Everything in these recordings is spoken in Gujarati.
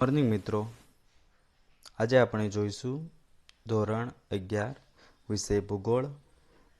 મોર્નિંગ મિત્રો, આજે આપણે જોઈશું ધોરણ 11 વિષય ભૂગોળ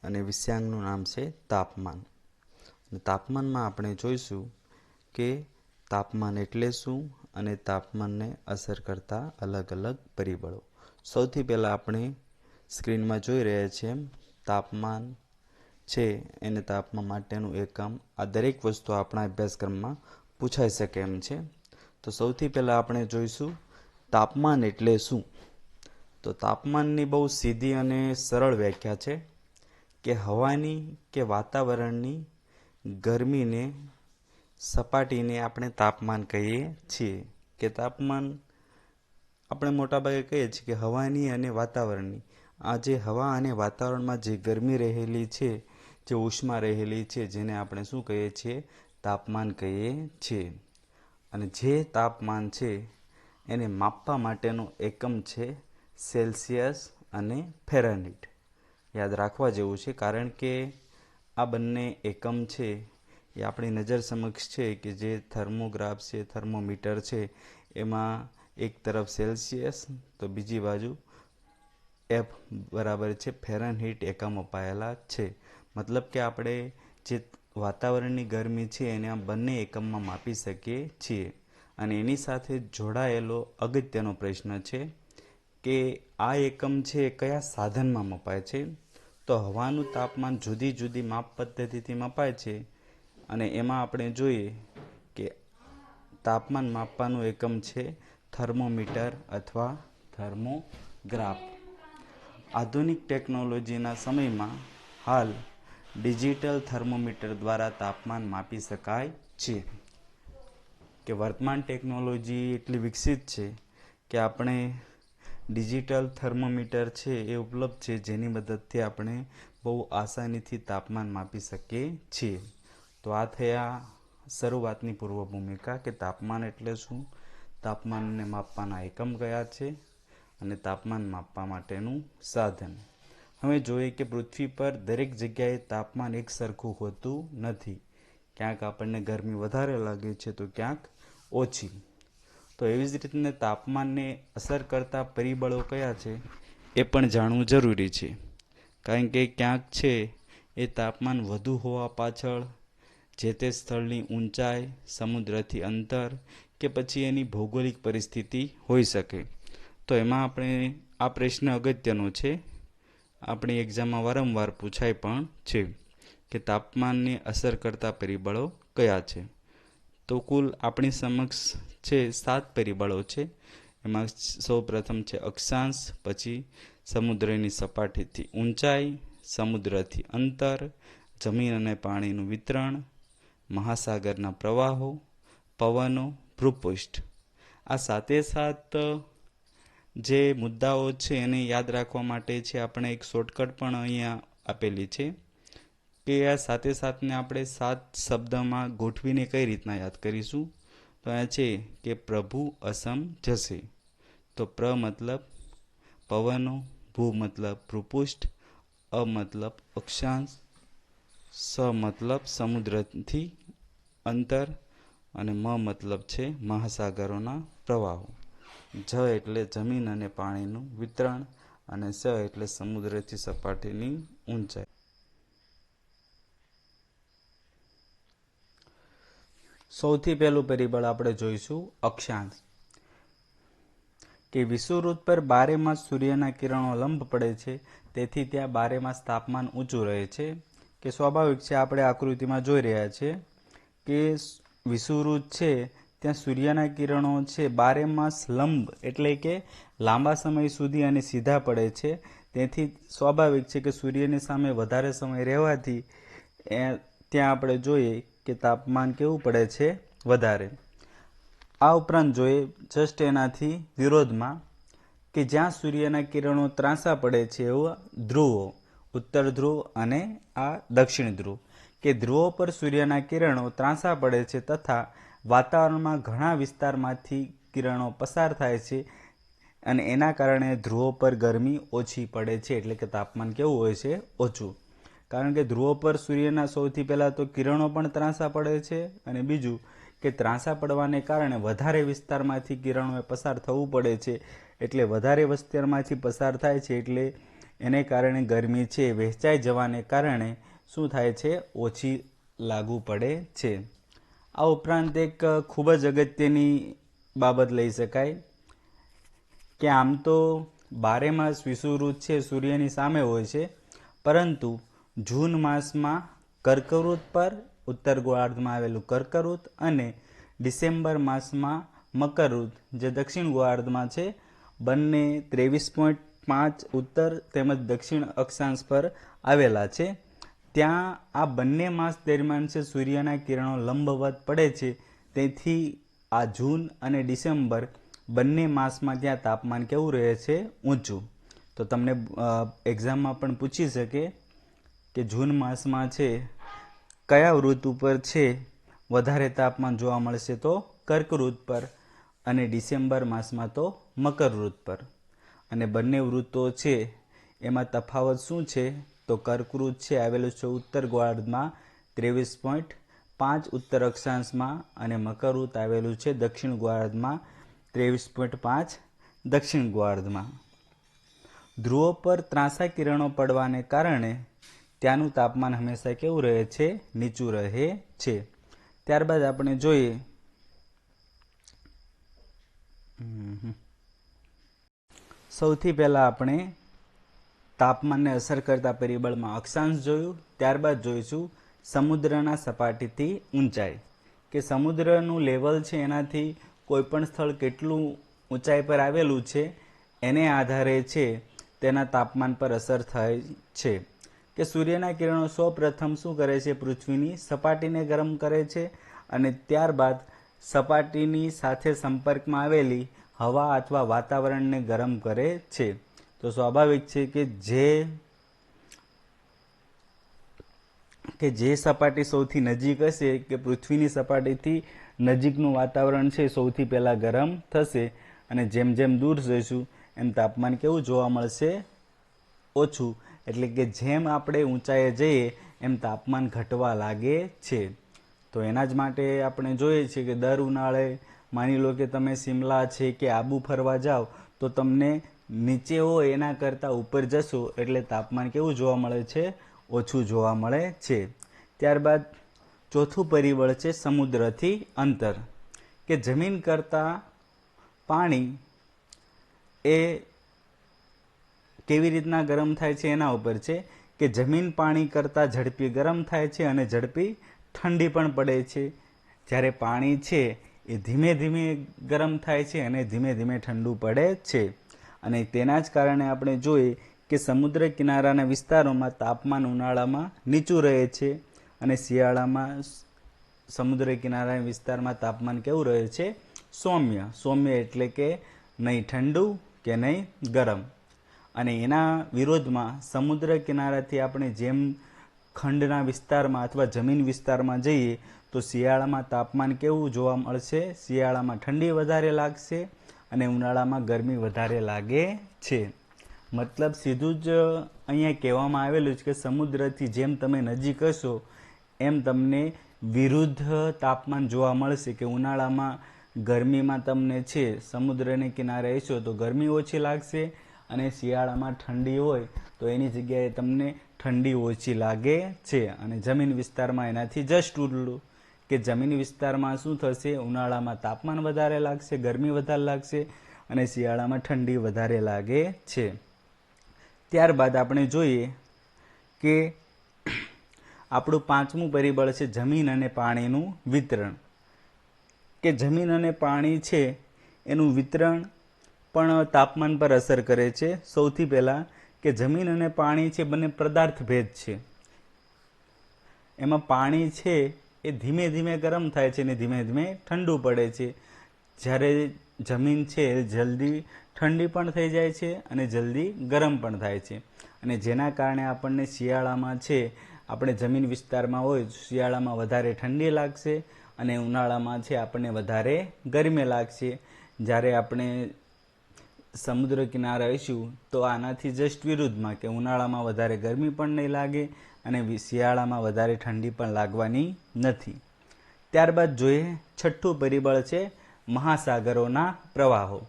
અને વિષયાંગનું નામ છે તાપમાન. તાપમાનમાં આપણે જોઈશું કે તાપમાન એટલે શું અને તાપમાનને અસર કરતા અલગ અલગ પરિબળો. સૌથી પહેલાં આપણે સ્ક્રીનમાં જોઈ રહ્યા છીએ તાપમાન છે એને તાપમાન માટેનું એકમ. આ દરેક વસ્તુ આપણા અભ્યાસક્રમમાં પૂછાઈ શકે એમ છે. તો સૌથી પહેલાં આપણે જોઈશું તાપમાન એટલે શું. તો તાપમાનની બહુ સીધી અને સરળ વ્યાખ્યા છે કે હવાની કે વાતાવરણની ગરમીને સપાટીને આપણે તાપમાન કહીએ છીએ. કે તાપમાન આપણે મોટાભાગે કહીએ છીએ કે હવાની અને વાતાવરણની આ જે હવા અને વાતાવરણમાં જે ગરમી રહેલી છે, જે ઉષ્મા રહેલી છે, જેને આપણે શું કહીએ છીએ? તાપમાન કહીએ છીએ. અને જે તાપમાન છે એને માપવા માટેનો એકમ છે સેલ્સિયસ અને ફેરનહીટ. યાદ રાખવા જેવું છે, કારણ કે આ બંને એકમ છે એ આપણી નજર સમક્ષ છે કે જે થર્મોગ્રાફ છે, થર્મોમીટર છે, એમાં એક તરફ સેલ્સિયસ તો બીજી બાજુ એફ બરાબર છે ફેરનહીટ એકમ અપાયેલા છે. મતલબ કે આપણે જે વાતાવરણની ગરમી છે એને આ બંને એકમમાં માપી શકીએ છીએ. અને એની સાથે જોડાયેલો અગત્યનો પ્રશ્ન છે કે આ એકમ છે કયા સાધનમાં મપાય છે. તો હવાનું તાપમાન જુદી જુદી માપ પદ્ધતિથી મપાય છે અને એમાં આપણે જોઈએ કે તાપમાન માપવાનું એકમ છે થર્મોમીટર અથવા થર્મોગ્રાફ. આધુનિક ટેકનોલોજીના સમયમાં હાલ ડિજિટલ થર્મોમીટર દ્વારા તાપમાન માપી શકાય છે. કે વર્તમાન ટેકનોલોજી એટલી વિકસિત છે કે આપણે ડિજિટલ થર્મોમીટર છે એ ઉપલબ્ધ છે, જેની મદદથી આપણે બહુ આસાનીથી તાપમાન માપી શકીએ છીએ. તો આ થયા શરૂઆતની પૂર્વ ભૂમિકા કે તાપમાન એટલે શું, તાપમાનને માપવાના એકમ કયા છે અને તાપમાન માપવા માટેનું સાધન. હવે જોઈએ કે પૃથ્વી પર દરેક જગ્યાએ તાપમાન એક સરખું હોતું નથી. ક્યાંક આપણને ગરમી વધારે લાગે છે તો ક્યાંક ઓછી. તો એવી જ રીતને તાપમાનને અસર કરતા પરિબળો કયા છે એ પણ જાણવું જરૂરી છે. કારણ કે ક્યાંક છે એ તાપમાન વધુ હોવા પાછળ જે તે સ્થળની ઊંચાઈ, સમુદ્રથી અંતર કે પછી એની ભૌગોલિક પરિસ્થિતિ હોઈ શકે. તો એમાં આપણે આ પ્રશ્ન અગત્યનો છે, આપણી એક્ઝામમાં વારંવાર પૂછાય પણ છે કે તાપમાનને અસર કરતા પરિબળો કયા છે. તો કુલ આપણી સમક્ષ છે 7 પરિબળો છે. એમાં સૌ પ્રથમ છે અક્ષાંશ, પછી સમુદ્રની સપાટીથી ઊંચાઈ, સમુદ્રથી અંતર, જમીન અને પાણીનું વિતરણ, મહાસાગરના પ્રવાહો, પવનો, ભૂપૃષ્ઠ. આ 7 જે મુદ્દાઓ છે એને યાદ રાખવા માટે છે આપણે એક શોર્ટકટ પણ અહીંયા આપેલી છે કે આ 7ને આપણે 7 શબ્દમાં ગોઠવીને કઈ રીતના યાદ કરીશું. તો આ છે કે પ્રભુ અસમ જશે. તો પ્ર મતલબ પવનો, ભૂ મતલબ ભૂપૃષ્ઠ, અ મતલબ અક્ષાંશ, સ મતલબ સમુદ્રથી અંતર અને મ મતલબ છે મહાસાગરોના પ્રવાહો, જ એટલે જમીન અને પાણીનું વિતરણ અને સ એટલે સમુદ્રથી સપાટીની ઊંચાઈ. સૌથી પહેલું પરિબળ આપણે જોઈશું અક્ષાંશ. કે વિષુવવૃત્ત પર 12 માસ સૂર્યના કિરણો લંબ પડે છે, તેથી ત્યાં 12 માસ તાપમાન ઊંચું રહે છે. કે સ્વાભાવિક છે, આપણે આકૃતિમાં જોઈ રહ્યા છીએ કે વિષુવવૃત્ત છે ત્યાં સૂર્યના કિરણો છે 12 માસ લંબ એટલે કે લાંબા સમય સુધી અને સીધા પડે છે. તેથી સ્વાભાવિક છે કે સૂર્યની સામે વધારે સમય રહેવાથી ત્યાં આપણે જોઈએ કે તાપમાન કેવું પડે છે? વધારે. આ ઉપરાંત જોઈએ જસ્ટ એનાથી વિરોધમાં કે જ્યાં સૂર્યના કિરણો ત્રાંસા પડે છે એવા ધ્રુવો, ઉત્તર ધ્રુવ અને આ દક્ષિણ ધ્રુવ. કે ધ્રુવો પર સૂર્યના કિરણો ત્રાંસા પડે છે તથા વાતાવરણમાં ઘણા વિસ્તારમાંથી કિરણો પસાર થાય છે અને એના કારણે ધ્રુવો પર ગરમી ઓછી પડે છે, એટલે કે તાપમાન કેવું હોય છે? ઓછું. કારણ કે ધ્રુવો પર સૂર્યના સૌથી પહેલાં તો કિરણો પણ ત્રાંસા પડે છે અને બીજું કે ત્રાંસા પડવાને કારણે વધારે વિસ્તારમાંથી કિરણોએ પસાર થવું પડે છે, એટલે વધારે વિસ્તારમાંથી પસાર થાય છે એટલે એને કારણે ગરમી છે વહેંચાઈ જવાને કારણે શું થાય છે, ઓછી લાગુ પડે છે. આ ઉપરાંત એક ખૂબ જ અગત્યની બાબત લઈ શકાય કે આમ તો 12 માસ વિષુવવૃત્ત છે સૂર્યની સામે હોય છે, પરંતુ જૂન માસમાં કર્કવૃત્ત પર, ઉત્તર ગોળાર્ધમાં આવેલું કર્કવૃત્ત, અને ડિસેમ્બર માસમાં મકરવૃત્ત જે દક્ષિણ ગોળાર્ધમાં છે, બંને 23.5 ઉત્તર તેમજ દક્ષિણ અક્ષાંશ પર આવેલા છે. ત્યાં આ બંને માસ દરમિયાન છે સૂર્યના કિરણો લંબવત પડે છે, તેથી આ જૂન અને ડિસેમ્બર બંને માસમાં ત્યાં તાપમાન કેવું રહે છે, ઊંચું. તો તમને એક્ઝામમાં પણ પૂછી શકે કે જૂન માસમાં છે કયા વૃત્ત ઉપર છે વધારે તાપમાન જોવા મળશે, તો કર્કવૃત્ત પર, અને ડિસેમ્બર માસમાં તો મકરવૃત્ત પર. અને બંને વૃત્તો છે એમાં તફાવત શું છે, તો કર્કવૃત્ત છે આવેલું છે ઉત્તર ગોળાર્ધમાં 23.5 ઉત્તર અક્ષાંશમાં, અને મકરવૃત્ત આવેલું છે દક્ષિણ ગોળાર્ધમાં 23.5 દક્ષિણ ગોળાર્ધમાં. ધ્રુવો પર ત્રાંસા કિરણો પડવાને કારણે ત્યાંનું તાપમાન હંમેશા કેવું રહે છે, નીચું રહે છે. ત્યારબાદ આપણે જોઈએ સૌથી પહેલા આપણે તાપમાનને અસર કરતા પરિબળમાં અક્ષાંશ જોયું. ત્યારબાદ જોઈશું સમુદ્રના સપાટીથી ઊંચાઈ, કે સમુદ્રનું લેવલ છે એનાથી કોઈપણ સ્થળ કેટલું ઊંચાઈ પર આવેલું છે એને આધારે છે તેના તાપમાન પર અસર થાય છે. કે સૂર્યના કિરણો સૌપ્રથમ શું કરે છે, પૃથ્વીની સપાટીને ગરમ કરે છે, અને ત્યારબાદ સપાટીની સાથે સંપર્કમાં આવેલી હવા અથવા વાતાવરણને ગરમ કરે છે. તો સ્વાભાવિક છે કે જે સપાટી સૌથી નજીક હશે, કે પૃથ્વીની સપાટીથી નજીકનું વાતાવરણ છે સૌથી પહેલાં ગરમ થશે, અને જેમ જેમ દૂર જઈશું એમ તાપમાન કેવું જોવા મળશે, ઓછું. એટલે કે જેમ આપણે ઊંચાઈએ જઈએ એમ તાપમાન ઘટવા લાગે છે. તો એના જ માટે આપણે જોઈએ છીએ કે દર ઉનાળે માની લો કે તમે શિમલા છે કે આબુ ફરવા જાઓ, તો તમને નીચે હોય એના કરતાં ઉપર જશો એટલે તાપમાન કેવું જોવા મળે છે, ઓછું જોવા મળે છે. ત્યારબાદ ચોથું પરિબળ છે સમુદ્રથી અંતર, કે જમીન કરતાં પાણી એ કેવી રીતના ગરમ થાય છે એના ઉપર છે, કે જમીન પાણી કરતાં ઝડપી ગરમ થાય છે અને ઝડપી ઠંડી પણ પડે છે. જ્યારે પાણી છે એ ધીમે ધીમે ગરમ થાય છે અને ધીમે ધીમે ઠંડુ પડે છે. અને તેના જ કારણે આપણે જોઈએ કે સમુદ્ર કિનારાના વિસ્તારોમાં તાપમાન ઉનાળામાં નીચું રહે છે, અને શિયાળામાં સમુદ્ર કિનારાના વિસ્તારમાં તાપમાન કેવું રહે છે, સૌમ્ય. સૌમ્ય એટલે કે નહીં ઠંડુ કે નહીં ગરમ. અને એના વિરોધમાં સમુદ્ર કિનારાથી આપણે જેમ ખંડના વિસ્તારમાં અથવા જમીન વિસ્તારમાં જઈએ તો શિયાળામાં તાપમાન કેવું જોવા મળશે, શિયાળામાં ઠંડી વધારે લાગશે અને ઉનાળામાં ગરમી વધારે લાગે છે. મતલબ સીધું જ અહીંયા કહેવામાં આવેલું છે કે સમુદ્રથી જેમ તમે નજીક હશો એમ તમને વિરુદ્ધ તાપમાન જોવા મળશે, કે ઉનાળામાં ગરમીમાં તમને છે સમુદ્રને કિનારે હશો તો ગરમી ઓછી લાગશે, અને શિયાળામાં ઠંડી હોય તો એની જગ્યાએ તમને ઠંડી ઓછી લાગે છે. અને જમીન વિસ્તારમાં એનાથી જસ્ટ ઉલટું, કે જમીન વિસ્તારમાં શું થશે, ઉનાળામાં તાપમાન વધારે લાગશે, ગરમી વધારે લાગશે, અને શિયાળામાં ઠંડી વધારે લાગે છે. ત્યારબાદ આપણે જોઈએ કે આપણું પાંચમું પરિબળ છે જમીન અને પાણીનું વિતરણ, કે જમીન અને પાણી છે એનું વિતરણ પણ તાપમાન પર અસર કરે છે. સૌથી પહેલાં કે જમીન અને પાણી છે બંને પદાર્થ ભેદ છે. એમાં પાણી છે એ ધીમે ધીમે ગરમ થાય છે અને ધીમે ધીમે ઠંડુ પડે છે, જ્યારે જમીન છે જલ્દી ઠંડી પણ થઈ જાય છે અને જલ્દી ગરમ પણ થાય છે. અને જેના કારણે આપણને શિયાળામાં છે આપણે જમીન વિસ્તારમાં હોય શિયાળામાં વધારે ઠંડી લાગશે અને ઉનાળામાં છે આપણને વધારે ગરમી લાગશે. જ્યારે આપણે સમુદ્ર કિનારે આવીશું તો આનાથી જસ્ટ વિરુદ્ધમાં, કે ઉનાળામાં વધારે ગરમી પણ નહીં લાગે અને શિયાળામાં વધારે ઠંડી પણ લાગવાની નથી. ત્યારબાદ જોઈએ છઠ્ઠું પરિબળ છે મહાસાગરોના પ્રવાહો.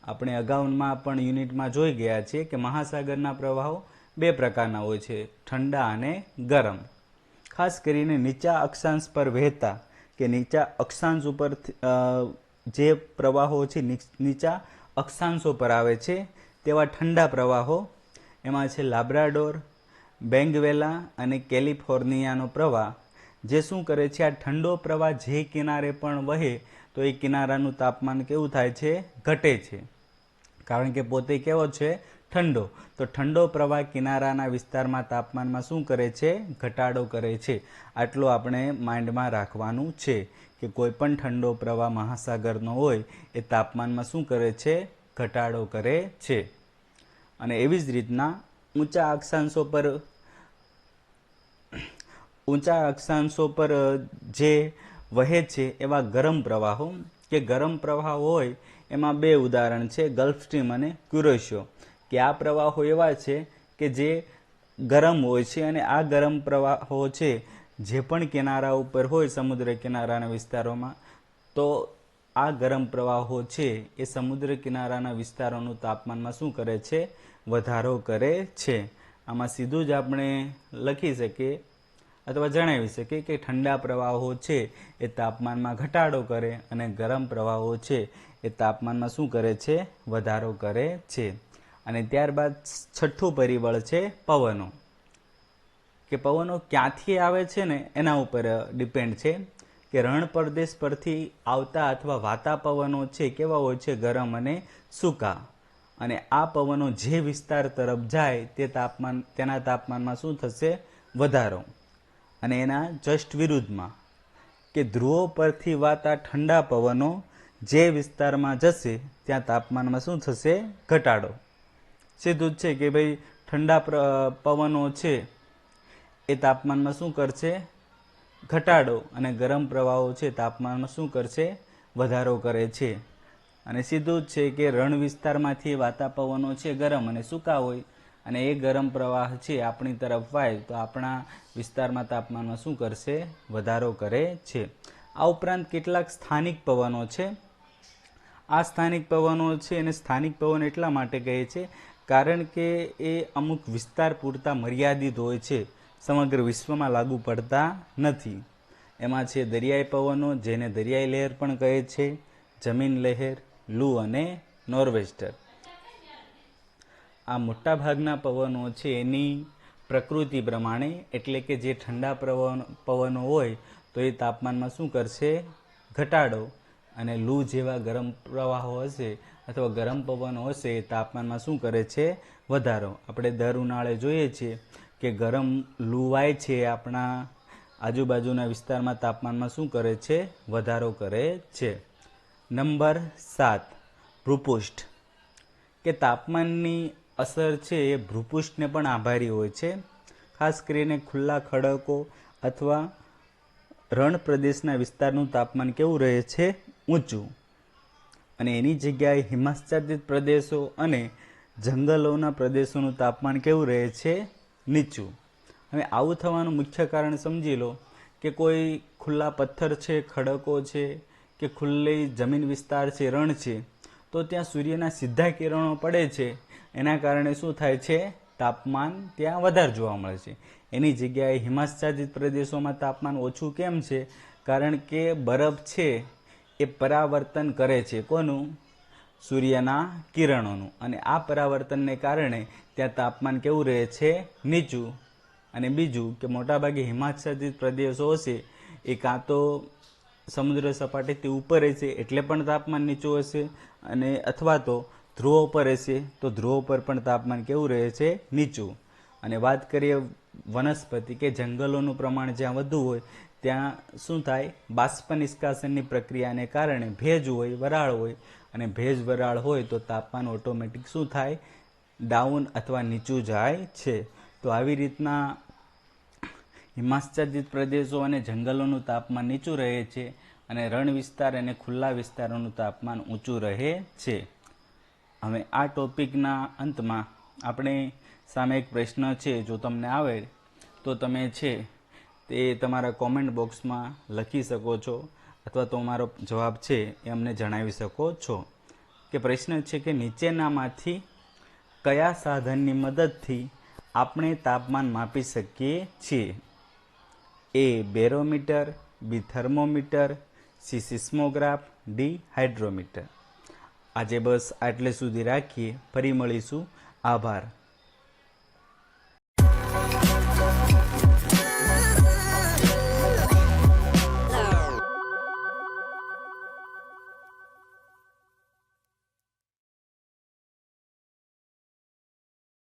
આપણે અગાઉમાં પણ યુનિટમાં જોઈ ગયા છીએ કે મહાસાગરના પ્રવાહો બે પ્રકારના હોય છે, ઠંડા અને ગરમ. ખાસ કરીને નીચા અક્ષાંશ પર વહેતા કે નીચા અક્ષાંશ ઉપર જે પ્રવાહો છે નીચા અક્ષાંશો પર આવે છે તેવા ઠંડા પ્રવાહો, એમાં છે લાબ્રાડોર, બેંગવેલા અને કેલિફોર્નિયાનો પ્રવાહ. જે શું કરે છે, આ ઠંડો પ્રવાહ જે કિનારે પણ વહે તો એ કિનારાનું તાપમાન કેવું થાય છે, ઘટે છે. કારણ કે પોતે કેવો છે, ઠંડો. તો ઠંડો પ્રવાહ કિનારાના વિસ્તારમાં તાપમાનમાં શું કરે છે, ઘટાડો કરે છે. આટલું આપણે માઇન્ડમાં રાખવાનું છે કે કોઈ પણ ઠંડો પ્રવાહ મહાસાગરનો હોય એ તાપમાનમાં શું કરે છે, ઘટાડો કરે છે. અને એવી જ રીતના ઊંચા અક્ષાંશો પર જે વહે છે એવા ગરમ પ્રવાહો, કે ગરમ પ્રવાહ હોય એમાં બે ઉદાહરણ છે, ગલ્ફ સ્ટ્રીમ અને ક્યુરોશિયો. કે આ પ્રવાહો એવા છે કે જે ગરમ હોય છે અને આ ગરમ પ્રવાહો છે જે પણ કિનારા ઉપર હોય સમુદ્ર કિનારાના વિસ્તારોમાં, તો આ ગરમ પ્રવાહો છે એ સમુદ્ર કિનારાના વિસ્તારોનું તાપમાનમાં શું કરે છે, વધારો કરે છે. આમાં સીધું જ આપણે લખી શકીએ અથવા જણાવી શકીએ કે ઠંડા પ્રવાહો છે એ તાપમાનમાં ઘટાડો કરે અને ગરમ પ્રવાહો છે એ તાપમાનમાં શું કરે છે, વધારો કરે છે. અને ત્યારબાદ છઠ્ઠું પરિબળ છે પવનો. કે પવનો ક્યાંથી આવે છે ને એના ઉપર ડિપેન્ડ છે. કે રણ પ્રદેશ પરથી આવતા અથવા વાતા પવનો છે કેવા હોય છે, ગરમ અને સૂકા. અને આ પવનો જે વિસ્તાર તરફ જાય તેના તાપમાનમાં શું થશે, વધારો. અને એના જસ્ટ વિરુદ્ધમાં કે ધ્રુવો પરથી વાતા ઠંડા પવનો જે વિસ્તારમાં જશે ત્યાં તાપમાનમાં શું થશે, ઘટાડો. સીધું જ છે કે ભાઈ ઠંડા પવનો છે એ તાપમાનમાં શું કરશે, ઘટાડો, અને ગરમ પ્રવાહો છે તાપમાનમાં શું કરશે, વધારો કરે છે. અને સીધું જ છે કે રણ વિસ્તારમાંથી વાતા પવનો છે ગરમ અને સૂકા હોય, અને એ ગરમ પ્રવાહ છે આપણી તરફ વાય તો આપણા વિસ્તારમાં તાપમાનમાં શું કરશે, વધારો કરે છે. આ ઉપરાંત કેટલાક સ્થાનિક પવનો છે. આ સ્થાનિક પવનો છે એને સ્થાનિક પવન એટલા માટે કહે છે કારણ કે એ અમુક વિસ્તાર પૂરતા મર્યાદિત હોય છે, સમગ્ર વિશ્વમાં લાગુ પડતા નથી. એમાં છે દરિયાઈ પવનો, જેને દરિયાઈ લહેર પણ કહે છે, જમીન લહેર, લૂ અને નોર્વેસ્ટર. આ મોટાભાગના પવનો છે એની પ્રકૃતિ પ્રમાણે, એટલે કે જે ઠંડા પવનો હોય તો એ તાપમાનમાં શું કરશે, ઘટાડો, અને લૂ જેવા ગરમ પ્રવાહો હશે અથવા ગરમ પવનો હશે એ તાપમાનમાં શું કરે છે, વધારો. આપણે દર ઉનાળે જોઈએ છીએ કે ગરમ લૂ વાય છે આપણા આજુબાજુના વિસ્તારમાં તાપમાનમાં શું કરે છે, વધારો કરે છે. નંબર 7, ભૂપૃષ્ઠ. કે તાપમાનની અસર છે એ ભૂપૃષ્ઠને પણ આભારી હોય છે. ખાસ કરીને ખુલ્લા ખડકો અથવા રણ પ્રદેશના વિસ્તારનું તાપમાન કેવું રહે છે, ઊંચું. અને એની જગ્યાએ હિમાચ્છાદિત પ્રદેશો અને જંગલોના પ્રદેશોનું તાપમાન કેવું રહે છે, નીચું. હવે આવું થવાનું મુખ્ય કારણ સમજી લો કે કોઈ ખુલ્લા પથ્થર છે, ખડકો છે, કે ખુલ્લી જમીન વિસ્તાર છે, રણ છે, તો ત્યાં સૂર્યના સીધા કિરણો પડે છે. એના કારણે શું થાય છે, તાપમાન ત્યાં વધારે જોવા મળે છે. એની જગ્યાએ હિમાચ્છાદિત પ્રદેશોમાં તાપમાન ઓછું કેમ છે, કારણ કે બરફ છે એ પરાવર્તન કરે છે, કોનું, સૂર્યના કિરણોનું. અને આ પરાવર્તનને કારણે ત્યાં તાપમાન કેવું રહે છે, નીચું. અને બીજું કે મોટાભાગે હિમાચ્છાદિત પ્રદેશો હશે એ કાં તો સમુદ્ર સપાટીથી ઉપર હશે એટલે પણ તાપમાન નીચું હશે, અને અથવા તો ધ્રુવો પર હશે તો ધ્રુવો પર પણ તાપમાન કેવું રહે છે, નીચું. અને વાત કરીએ વનસ્પતિ કે જંગલોનું પ્રમાણ જ્યાં વધુ હોય ત્યાં શું થાય, બાષ્પ નિષ્કાશનની પ્રક્રિયાને કારણે ભેજ હોય, વરાળ હોય, અને ભેજ વરાળ હોય તો તાપમાન ઓટોમેટિક શું થાય, ડાઉન અથવા નીચું જાય છે. તો આવી રીતના હિમાચ્છાદિત પ્રદેશો અને જંગલોનું તાપમાન નીચું રહે છે અને રણ વિસ્તાર અને ખુલ્લા વિસ્તારોનું તાપમાન ઊંચું રહે છે. હવે આ ટોપિકના અંતમાં આપણે સામે એક પ્રશ્ન છે, જો તમને આવે તો તમે છે તે તમારા કોમેન્ટ બોક્સમાં લખી શકો છો અથવા તો મારો જવાબ છે એ અમને જણાવી શકો છો. કે પ્રશ્ન છે કે નીચેનામાંથી કયા સાધનની મદદથી આપણે તાપમાન માપી શકીએ છીએ? એ બેરોમીટર, બી થર્મોમીટર, સી સિસ્મોગ્રાફ, ડી હાઇડ્રોમીટર. આજે બસ આટલે સુધી રાખીએ. ફરી મળીશું. આભાર.